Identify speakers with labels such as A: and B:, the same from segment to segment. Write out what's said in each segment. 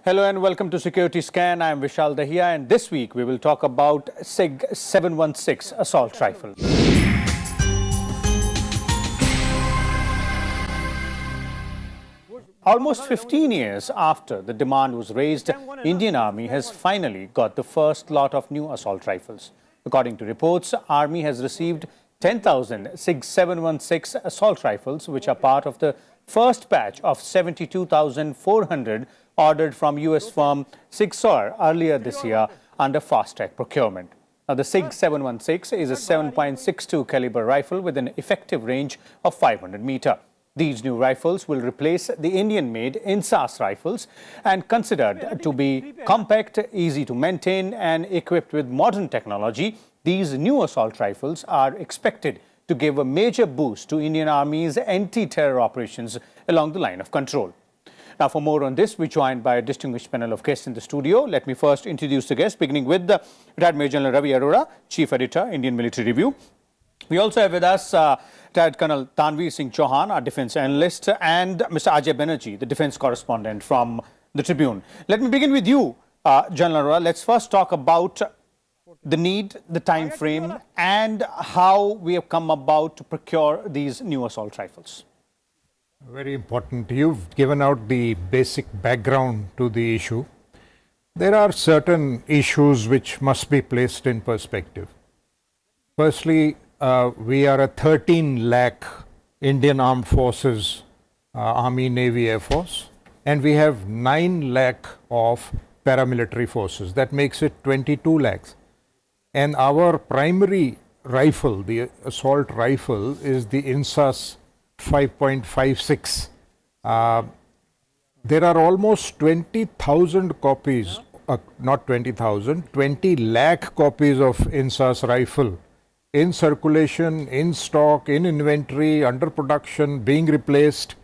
A: Hello and welcome to Security Scan. I am Vishal Dahiya, and this week we will talk about SIG 716 assault rifle. Almost 15 years after the demand was raised, Indian Army has finally got the first lot of new assault rifles. According to reports, Army has received 10,000 SIG 716 assault rifles, which are part of the first batch of 72,400 ordered from US firm SIG Sauer earlier this year under fast-track procurement. Now, the SIG 716 is a 7.62 caliber rifle with an effective range of 500 meters. These new rifles will replace the Indian-made INSAS rifles and considered to be compact, easy to maintain and equipped with modern technology. These new assault rifles are expected to give a major boost to Indian Army's anti-terror operations along the line of control. Now, for more on this, we're joined by a distinguished panel of guests in the studio. Let me first introduce the guests, beginning with the retired Major General Ravi Arora, Chief Editor, Indian Military Review. We also have with us retired Colonel Tanveer Singh Chauhan, our defense analyst, and Mr. Ajay Banerjee, the defense correspondent from the Tribune. Let me begin with you, General Arora. Let's first talk about the need, the time frame, and how we have come about to procure these new assault rifles.
B: Very important. You've given out the basic background to the issue. There are certain issues which must be placed in perspective. Firstly, we are a 13 lakh Indian Armed Forces, Army, Navy, Air Force, and we have 9 lakh of paramilitary forces. That makes it 22 lakhs. And our primary rifle, the assault rifle, is the INSAS 5.56. There are almost 20,000 copies, not 20,000, 20 lakh copies of INSAS rifle in circulation, in stock, in inventory, under production, being replaced.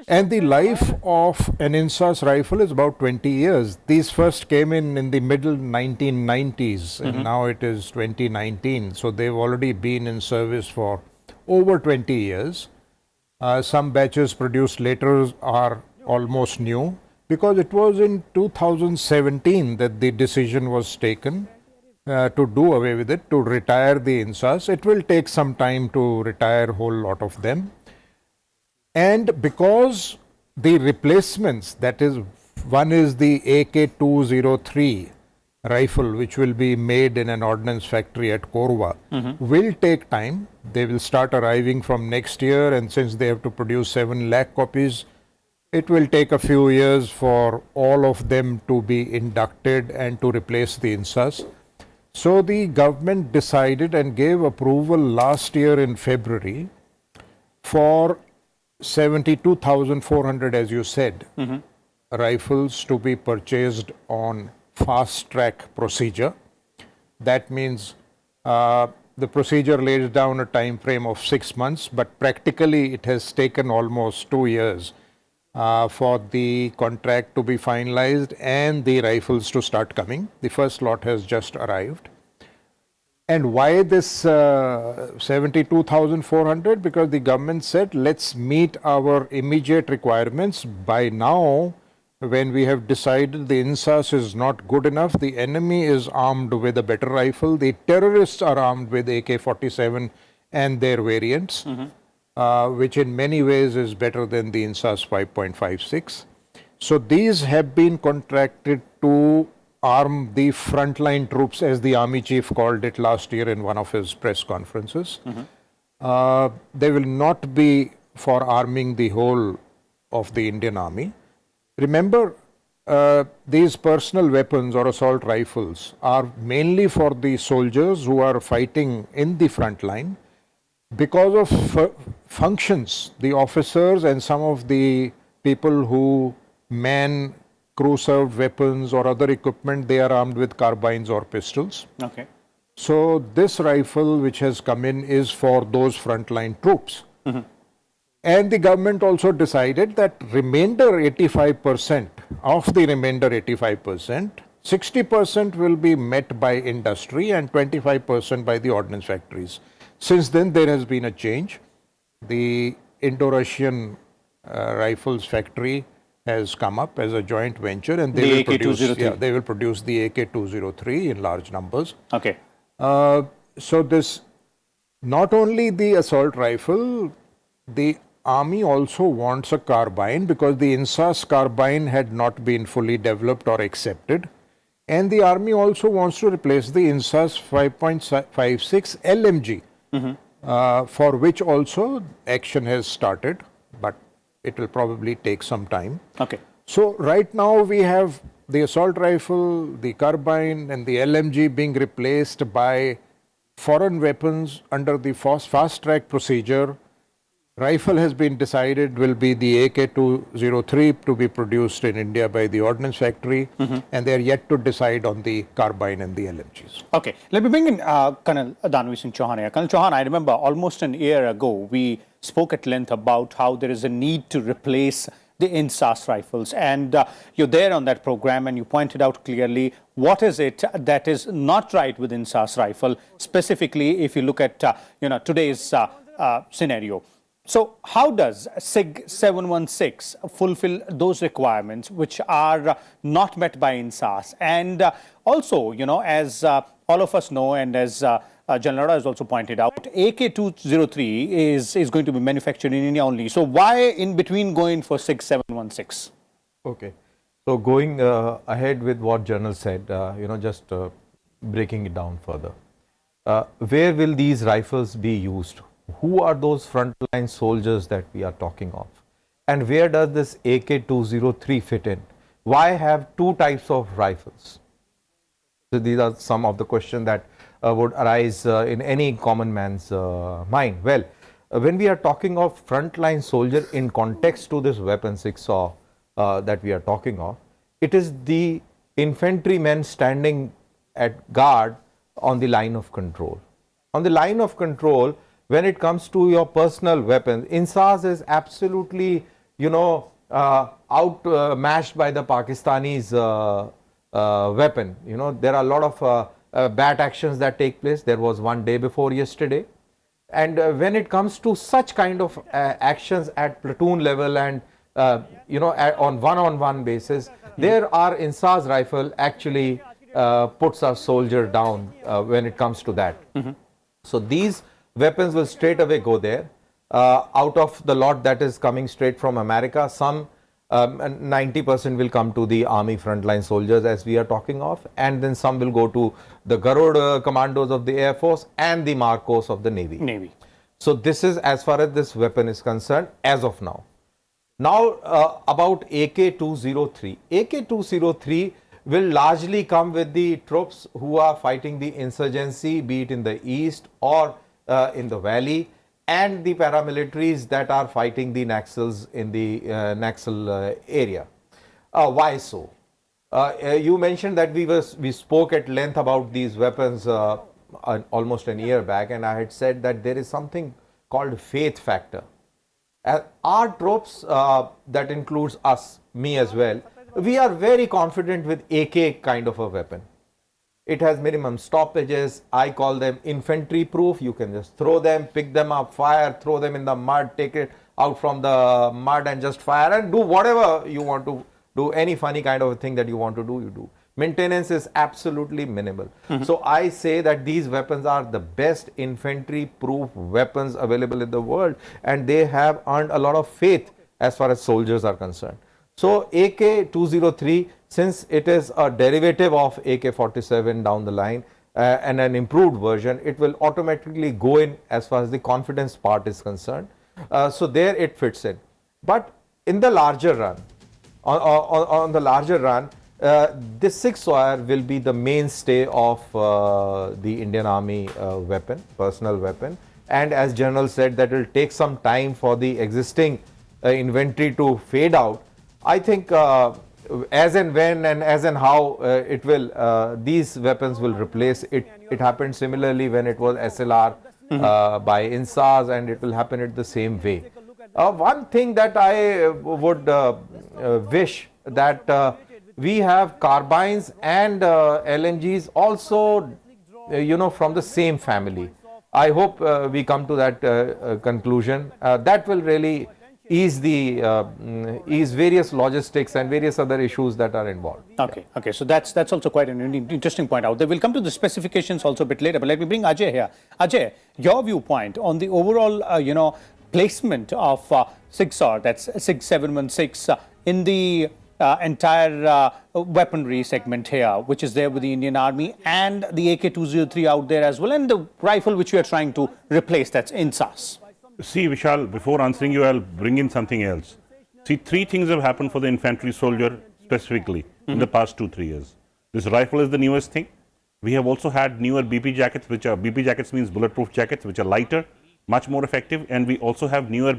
B: And the life of an INSAS rifle is about 20 years. These first came in the middle 1990s, and now it is 2019. So they've already been in service for over 20 years. Some batches produced later are almost new, because it was in 2017 that the decision was taken to do away with it, to retire the INSAS. It will take some time to retire a whole lot of them. And because the replacements, that is, one is the AK-203 rifle, which will be made in an ordnance factory at Korwa, will take time. They will start arriving from next year, and since they have to produce 7 lakh copies, it will take a few years for all of them to be inducted and to replace the INSAS. So the government decided and gave approval last year in February for 72,400, as you said, rifles to be purchased on fast-track procedure. That means the procedure lays down a time frame of 6 months, but practically it has taken almost 2 years for the contract to be finalized and the rifles to start coming. The first lot has just arrived. And why this 72,400? Because the government said, let's meet our immediate requirements. By now, when we have decided the INSAS is not good enough, the enemy is armed with a better rifle, the terrorists are armed with AK-47 and their variants, which in many ways is better than the INSAS 5.56. So these have been contracted to arm the frontline troops, as the Army Chief called it last year in one of his press conferences. They will not be for arming the whole of the Indian Army. Remember, these personal weapons or assault rifles are mainly for the soldiers who are fighting in the front line. Because of functions, the officers and some of the people who man crew-served weapons or other equipment, they are armed with carbines or pistols.
A: Okay.
B: So this rifle which has come in is for those frontline troops. And the government also decided that remainder 85%, of the remainder 85%, 60% will be met by industry and 25% by the ordnance factories. Since then, there has been a change. The Indo-Russian rifles factory has come up as a joint venture, and they
A: The
B: will
A: AK-203.
B: produce. Yeah, they will produce the AK-203 in large numbers.
A: Okay.
B: So this, not only the assault rifle, the army also wants a carbine, because the INSAS carbine had not been fully developed or accepted. And the army also wants to replace the INSAS 5.56 LMG, for which also action has started, but it will probably take some time.
A: Okay.
B: So right now we have the assault rifle, the carbine and the LMG being replaced by foreign weapons under the fast track procedure. Rifle has been decided will be the AK-203 to be produced in India by the Ordnance Factory, and they are yet to decide on the carbine and the LMGs.
A: Okay, let me bring in Colonel Danvi Singh Chauhan here. Colonel Chauhan, I remember almost an year ago, we spoke at length about how there is a need to replace the INSAS rifles, and you're there on that program, and you pointed out clearly what is it that is not right with INSAS rifle, specifically if you look at today's scenario. So how does SIG 716 fulfill those requirements which are not met by INSAS? And also, as all of us know, and as General Rao has also pointed out, AK-203 is going to be manufactured in India only. So why in between going for SIG 716?
C: Okay. So going ahead with what General said, just breaking it down further. Where will these rifles be used? Who are those frontline soldiers that we are talking of? And where does this AK-203 fit in? Why have two types of rifles? So these are some of the questions that would arise in any common man's mind. Well, when we are talking of frontline soldier in context to this weapon 6 that we are talking of, it is the infantrymen standing at guard on the line of control. On the line of control, when it comes to your personal weapons, INSAS is absolutely, outmatched by the Pakistanis' weapon. There are a lot of bad actions that take place. There was one day before yesterday. And when it comes to such kind of actions at platoon level and, on one-on-one basis, there are INSAS rifle actually puts a soldier down when it comes to that. So these weapons will straight away go there. Out of the lot that is coming straight from America, some 90% will come to the army frontline soldiers as we are talking of, and then some will go to the Garud commandos of the Air Force and the Marcos of the Navy. So this is as far as this weapon is concerned as of now. Now about AK-203. AK-203 will largely come with the troops who are fighting the insurgency, be it in the east or in the valley, and the paramilitaries that are fighting the Naxals in the Naxal area. Why so? You mentioned that we spoke at length about these weapons almost a year back, and I had said that there is something called faith factor. Our troops, that includes us, me as well, we are very confident with AK kind of a weapon. It has minimum stoppages. I call them infantry proof. You can just throw them, pick them up, fire, throw them in the mud, take it out from the mud and just fire and do whatever you want to do. Any funny kind of thing that you want to do, you do. Maintenance is absolutely minimal. So I say that these weapons are the best infantry proof weapons available in the world, and they have earned a lot of faith as far as soldiers are concerned. So AK-203, since it is a derivative of AK-47 down the line and an improved version, it will automatically go in as far as the confidence part is concerned. So there it fits in. But in the larger run, on the larger run, this 6-wire will be the mainstay of the Indian Army personal weapon. And as General said, that will take some time for the existing inventory to fade out. I think as and when and as and how it will, these weapons will replace it. It happened similarly when it was SLR by INSAS, and it will happen in the same way. One thing that I would wish that we have carbines and LNGs also, from the same family. I hope we come to that conclusion. That will really ease the ease various logistics and various other issues that are involved.
A: Okay, okay. So that's also quite an interesting point out there. We'll come to the specifications also a bit later, but let me bring Ajay here. Ajay, your viewpoint on the overall, placement of SIGSAR, that's 6716, in the entire weaponry segment here, which is there with the Indian Army, and the AK-203 out there as well, and the rifle which we are trying to replace, that's INSAS.
D: See, Vishal, before answering you, I'll bring in something else. See, three things have happened for the infantry soldier specifically in the past 2-3 years. This rifle is the newest thing. We have also had newer BP jackets, which are, BP jackets means bulletproof jackets, which are lighter, much more effective. And we also have newer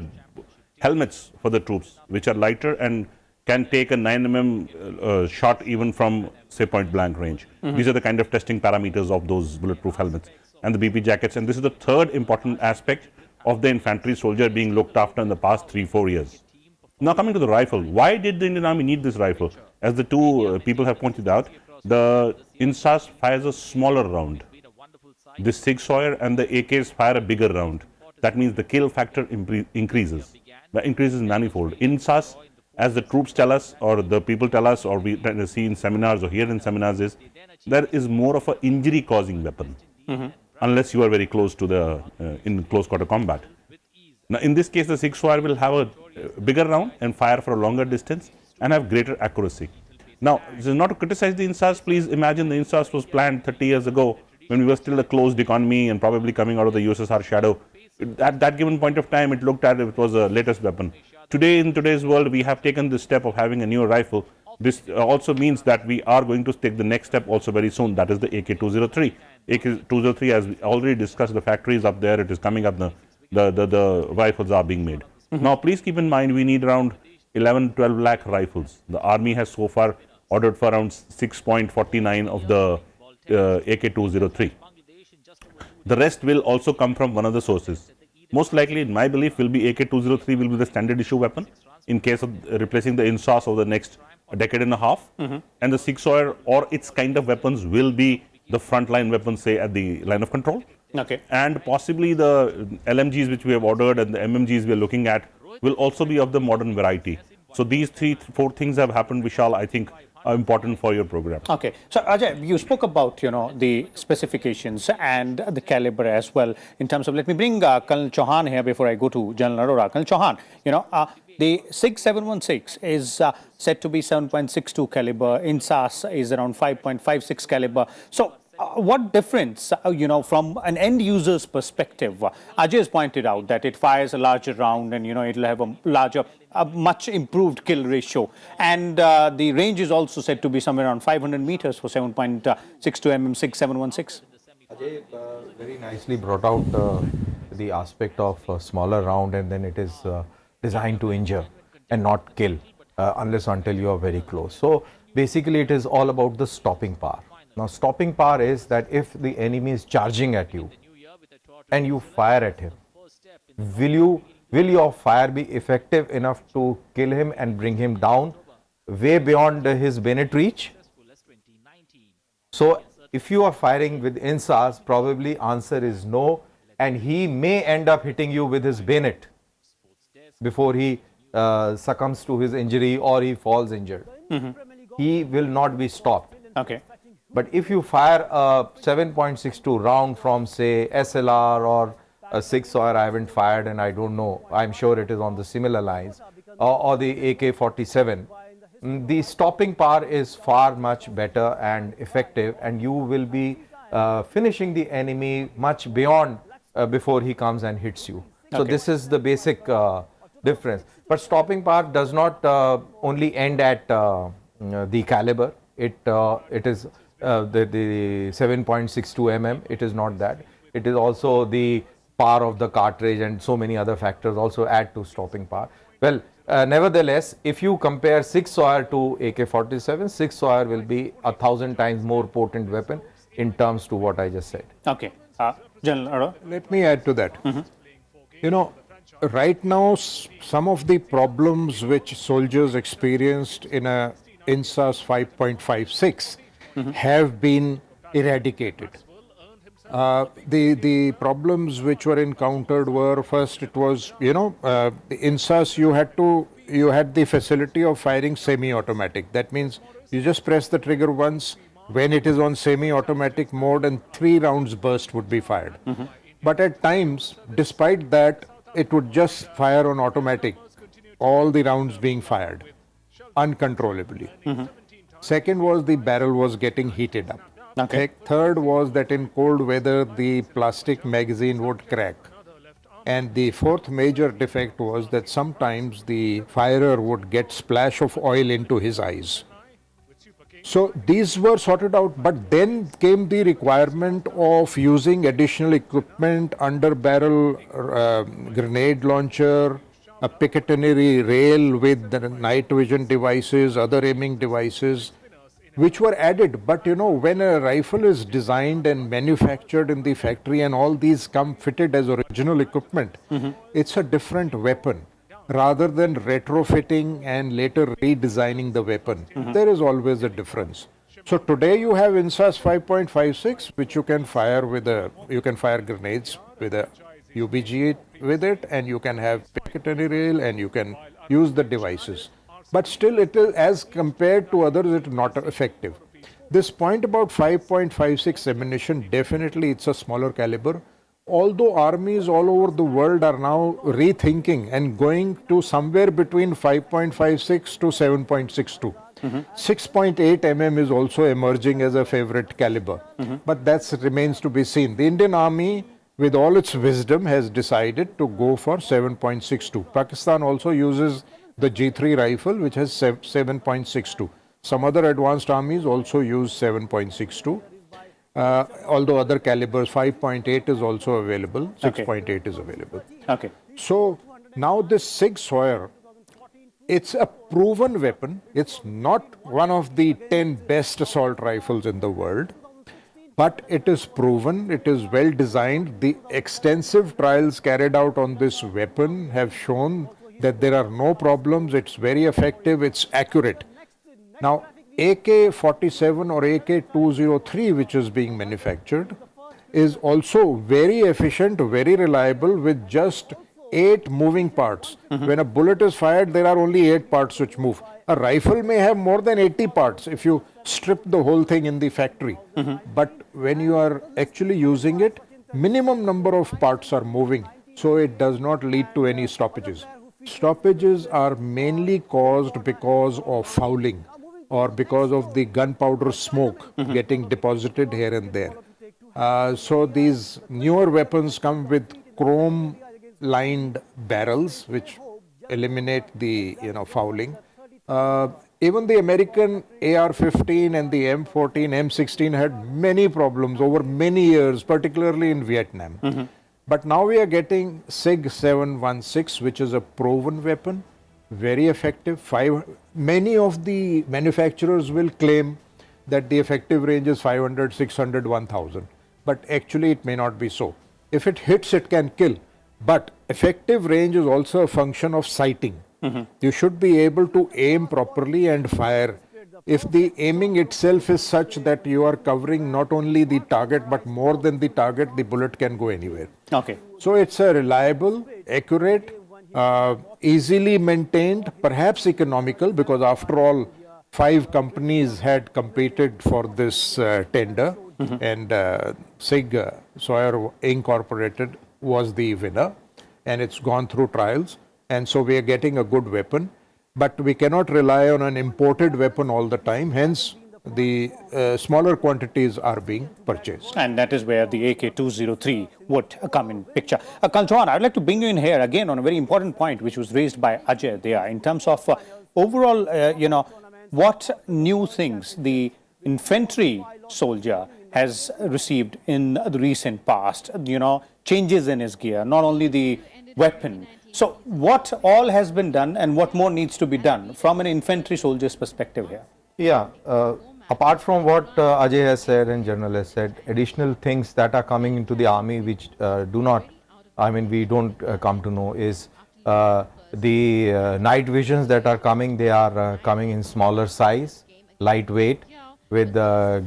D: helmets for the troops, which are lighter and can take a 9mm shot even from, say, point blank range. These are the kind of testing parameters of those bulletproof helmets and the BP jackets. And this is the third important aspect of the infantry soldier being looked after in the past 3-4 years. Now coming to the rifle, why did the Indian Army need this rifle? As the two people have pointed out, the INSAS fires a smaller round. The SIG Sauer and the AKs fire a bigger round. That means the kill factor increases. The increases manifold. INSAS, as the troops tell us, or the people tell us, or we see in seminars or hear in seminars, is there is more of an injury causing weapon. Unless you are very close to the, in close quarter combat. Now in this case, the SIG Sauer will have a bigger round and fire for a longer distance and have greater accuracy. Now, this is not to criticize the INSAS. Please imagine the INSAS was planned 30 years ago when we were still a closed economy and probably coming out of the USSR shadow. At that given point of time, it looked at it was a latest weapon. Today, in today's world, we have taken this step of having a newer rifle. This also means that we are going to take the next step also very soon. That is the AK-203. AK-203, as we already discussed, the factory is up there. It is coming up. The rifles are being made. Now, please keep in mind, we need around 11-12 lakh rifles. The army has so far ordered for around 6.49 of the AK-203. The rest will also come from one of the sources. Most likely, in my belief, will be AK-203 will be the standard issue weapon in case of replacing the INSAS over the next decade and a half. And the SIG Sauer or its kind of weapons will be the frontline weapons, say, at the line of control.
A: Okay.
D: And possibly the LMGs which we have ordered and the MMGs we are looking at will also be of the modern variety. So these 3-4 things have happened, Vishal, I think are important for your program.
A: Okay. So Ajay, you spoke about, the specifications and the caliber as well in terms of, let me bring Colonel Chauhan here before I go to General Arora. Colonel Chauhan, the 6716 is said to be 7.62 caliber. INSAS is around 5.56 caliber. So what difference, from an end user's perspective? Ajay has pointed out that it fires a larger round and, it'll have a larger, much improved kill ratio. And the range is also said to be somewhere around 500 meters for 7.62 mm 6716.
C: Ajay very nicely brought out the aspect of a smaller round, and then it is designed to injure and not kill unless until you are very close. So basically it is all about the stopping power. Now stopping power is that if the enemy is charging at you and you fire at him, will your fire be effective enough to kill him and bring him down way beyond his bayonet reach? So if you are firing with INSAS, probably answer is no, and he may end up hitting you with his bayonet before he succumbs to his injury or he falls injured. He will not be stopped.
A: Okay.
C: But if you fire a 7.62 round from, say, SLR or a SIG Sauer, I haven't fired and I don't know, I'm sure it is on the similar lines, or the AK-47, the stopping power is far much better and effective, and you will be finishing the enemy much beyond before he comes and hits you. So this is the basic difference. But stopping power does not only end at the caliber. It is the 7.62 mm. It is not that. It is also the power of the cartridge, and so many other factors also add to stopping power. Well, nevertheless, if you compare SIG Sauer to AK-47, SIG Sauer will be 1,000 times more potent weapon in terms to what I just said.
A: Okay. General Arora?
B: Let me add to that. Right now, some of the problems which soldiers experienced in a INSAS 5.56 have been eradicated. The problems which were encountered were, first it was, in SAS you had the facility of firing semi-automatic. That means you just press the trigger once when it is on semi-automatic mode and 3 rounds burst would be fired. But at times, despite that, it would just fire on automatic, all the rounds being fired uncontrollably. Second was the barrel was getting heated up.
A: Okay.
B: Third was that in cold weather, the plastic magazine would crack. And the fourth major defect was that sometimes the firer would get splash of oil into his eyes. So these were sorted out, but then came the requirement of using additional equipment, under barrel grenade launcher, a Picatinny rail with the night vision devices, other aiming devices, which were added. But when a rifle is designed and manufactured in the factory and all these come fitted as original equipment, it's a different weapon. Rather than retrofitting and later redesigning the weapon, there is always a difference. So today you have INSAS 5.56, which you can fire grenades with a UBG with it, and you can have Picatinny rail, and you can use the devices. But still, it is, as compared to others, it is not effective. This point about 5.56 ammunition, definitely it's a smaller caliber. Although armies all over the world are now rethinking and going to somewhere between 5.56 to 7.62. 6.8 mm is also emerging as a favorite caliber, but that remains to be seen. The Indian Army, with all its wisdom, has decided to go for 7.62. Pakistan also uses the G3 rifle, which has 7.62. Some other advanced armies also use 7.62. Although other calibers, 5.8 is also available, 6.8 is available.
A: Okay.
B: So now this SIG Sauer, it's a proven weapon. It's not one of the 10 best assault rifles in the world, but it is proven, it is well designed. The extensive trials carried out on this weapon have shown that there are no problems. It's very effective, it's accurate. Now, AK-47 or AK-203, which is being manufactured, is also very efficient, very reliable, with just 8 moving parts. When a bullet is fired, there are only 8 parts which move. A rifle may have more than 80 parts if you strip the whole thing in the factory. But when you are actually using it, minimum number of parts are moving, so it does not lead to any stoppages. Stoppages are mainly caused because of fouling, or because of the gunpowder smoke getting deposited here and there. So these newer weapons come with chrome lined barrels which eliminate the fouling. Even the American AR-15 and the M14, M16 had many problems over many years, particularly in Vietnam. But now we are getting SIG 716, which is a proven weapon, very effective. Many of the manufacturers will claim that the effective range is 500, 600, 1000. But actually it may not be so. If it hits, it can kill. But effective range is also a function of sighting. You should be able to aim properly and fire. If the aiming itself is such that you are covering not only the target but more than the target, the bullet can go anywhere.
A: Okay.
B: So it's a reliable, accurate, easily maintained, perhaps economical, because after all, 5 companies had competed for this tender, and SIG Sauer Incorporated was the winner, and it's gone through trials, and so we are getting a good weapon. But we cannot rely on an imported weapon all the time, hence the smaller quantities are being purchased.
A: And that is where the AK-203 would come in picture. Kaltwan, I'd like to bring you in here again on a very important point which was raised by Ajay there in terms of overall, what new things the infantry soldier has received in the recent past, changes in his gear, not only the weapon. So what all has been done and what more needs to be done from an infantry soldier's perspective here?
C: Yeah, apart from what Ajay has said and General has said, additional things that are coming into the army which we don't come to know is the night visions that are coming. They are coming in smaller size, lightweight, with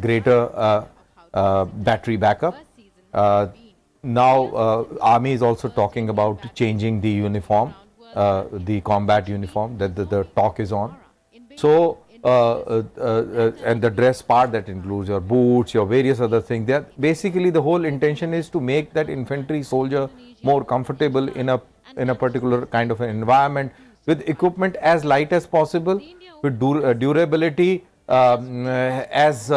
C: greater battery backup. Now, Army is also talking about changing the uniform, the combat uniform, that the talk is on. So, and the dress part that includes your boots, your various other things. Basically, the whole intention is to make that infantry soldier more comfortable in a particular kind of an environment, with equipment as light as possible, with durability as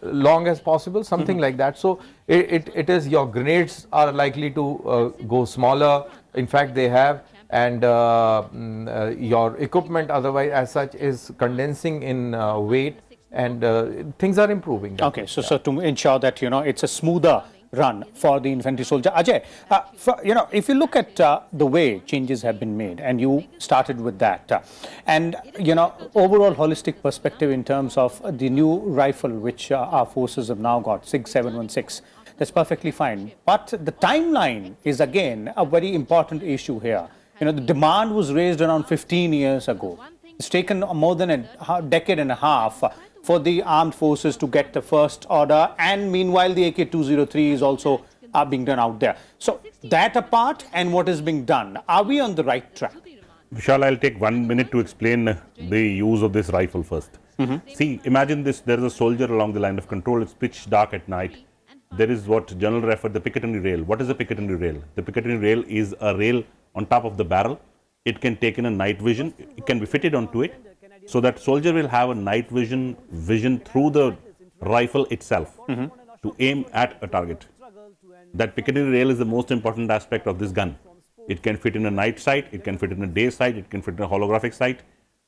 C: long as possible, something like that. So it is, your grenades are likely to go smaller. In fact, they have, and your equipment otherwise as such is condensing in weight, and things are improving.
A: Okay, so to ensure that, it's a smoother run for the infantry soldier. Ajay, if you look at the way changes have been made, and you started with that, and, overall holistic perspective in terms of the new rifle which our forces have now got, 6716, that's perfectly fine. But the timeline is again a very important issue here. The demand was raised around 15 years ago. It's taken more than a decade and a half for the armed forces to get the first order, and meanwhile the AK-203 is also being done out there. So that apart, and what is being done, are we on the right track?
D: Vishal, I'll take 1 minute to explain the use of this rifle first. See, imagine this, there is a soldier along the line of control, it's pitch dark at night. There is what general referred the Picatinny rail. What is a Picatinny rail? The Picatinny rail is a rail on top of the barrel. It can take in a night vision, it can be fitted onto it, so that soldier will have a night vision through the rifle itself to aim at a target. That Picatinny rail is the most important aspect of this gun. It can fit in a night sight, it can fit in a day sight, it can fit in a holographic sight.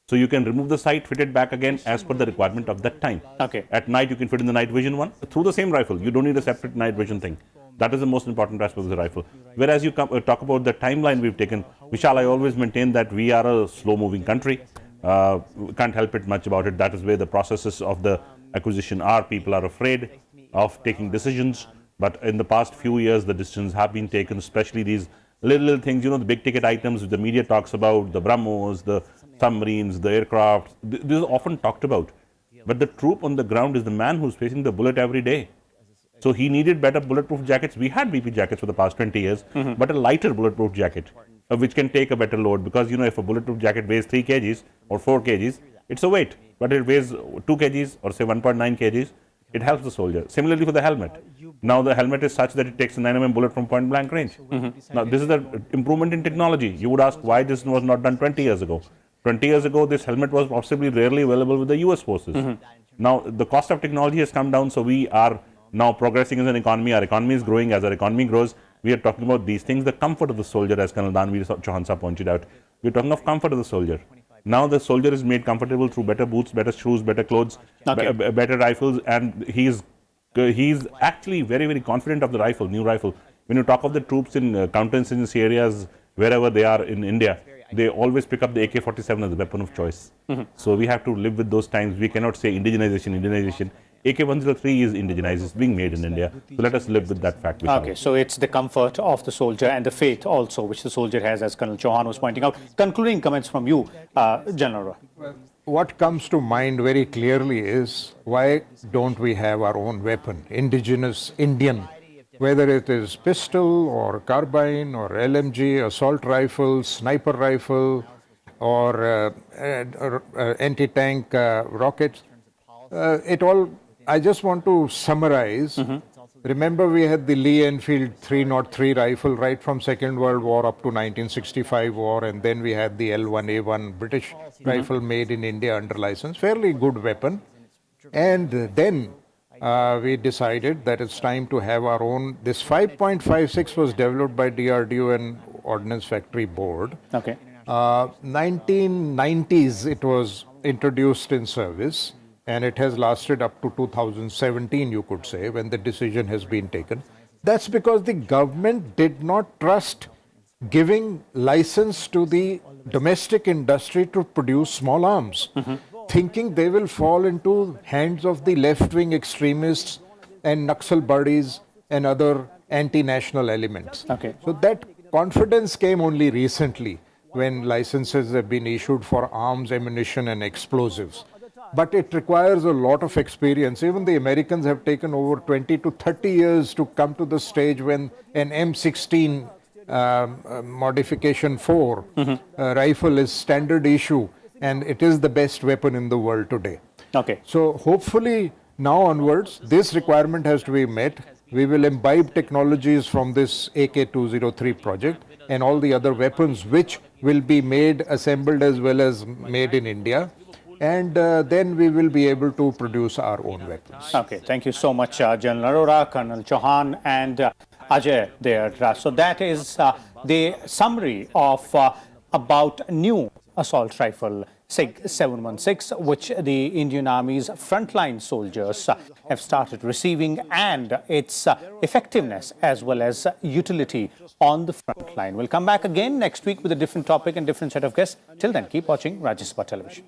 D: So you can remove the sight, fit it back again as per the requirement of that time.
A: Okay.
D: At night you can fit in the night vision one through the same rifle. You don't need a separate night vision thing. That is the most important aspect of the rifle. Whereas you talk about the timeline we've taken, Vishal, I always maintain that we are a slow-moving country. We can't help it much about it. That is where the processes of the acquisition are. People are afraid of taking decisions. But in the past few years, the decisions have been taken, especially these little things, the big ticket items which the media talks about, the BrahMos, the submarines, the aircraft. These are often talked about. But the troop on the ground is the man who's facing the bullet every day. So he needed better bulletproof jackets. We had BP jackets for the past 20 years, but a lighter bulletproof jacket, which can take a better load. Because, if a bulletproof jacket weighs 3 kgs or 4 kgs, it's a weight. But it weighs 2 kgs or say 1.9 kgs, it helps the soldier. Similarly for the helmet. Now the helmet is such that it takes a 9mm bullet from point blank range. Now this is the improvement in technology. You would ask why this was not done 20 years ago. 20 years ago, this helmet was possibly rarely available with the US forces. Now the cost of technology has come down, so we are now progressing as an economy. Our economy is growing. As our economy grows, we are talking about these things, the comfort of the soldier, as Colonel Danveer Chauhan pointed out. We are talking of comfort of the soldier. Now the soldier is made comfortable through better boots, better shoes, better clothes, better rifles, and he's actually very, very confident of the rifle, new rifle. When you talk of the troops in counterinsurgency areas, wherever they are in India, they always pick up the AK-47 as the weapon of choice. So we have to live with those times. We cannot say indigenization. AK-103 is indigenized, it's being made in India. So let us live with that fact.
A: Okay, so it's the comfort of the soldier and the faith also, which the soldier has, as Colonel Chauhan was pointing out. Concluding comments from you, General.
B: What comes to mind very clearly is, why don't we have our own weapon, indigenous Indian, whether it is pistol or carbine or LMG, assault rifle, sniper rifle, or anti-tank rockets. I just want to summarize. Remember, we had the Lee-Enfield 303 rifle right from Second World War up to 1965 war, and then we had the L1A1 British rifle made in India under license, fairly good weapon. And then we decided that it's time to have our own. This 5.56 was developed by DRDO and Ordnance Factory Board.
A: Okay.
B: 1990s it was introduced in service, and it has lasted up to 2017, you could say, when the decision has been taken. That's because the government did not trust giving license to the domestic industry to produce small arms, thinking they will fall into hands of the left-wing extremists and Naxal buddies and other anti-national elements.
A: Okay.
B: So that confidence came only recently, when licenses have been issued for arms, ammunition and explosives. but it requires a lot of experience. Even the Americans have taken over 20 to 30 years to come to the stage when an M16 modification 4 rifle is standard issue, and it is the best weapon in the world today.
A: Okay.
B: So hopefully now onwards, this requirement has to be met. We will imbibe technologies from this AK-203 project and all the other weapons which will be made, assembled as well as made in India. And then we will be able to produce our own weapons.
A: Okay, thank you so much, General Arora, Colonel Chauhan, and Ajay there. So that is the summary of about new assault rifle SIG 716, which the Indian Army's frontline soldiers have started receiving, and its effectiveness as well as utility on the front line. We'll come back again next week with a different topic and different set of guests. Till then, keep watching Rajya Sabha Television.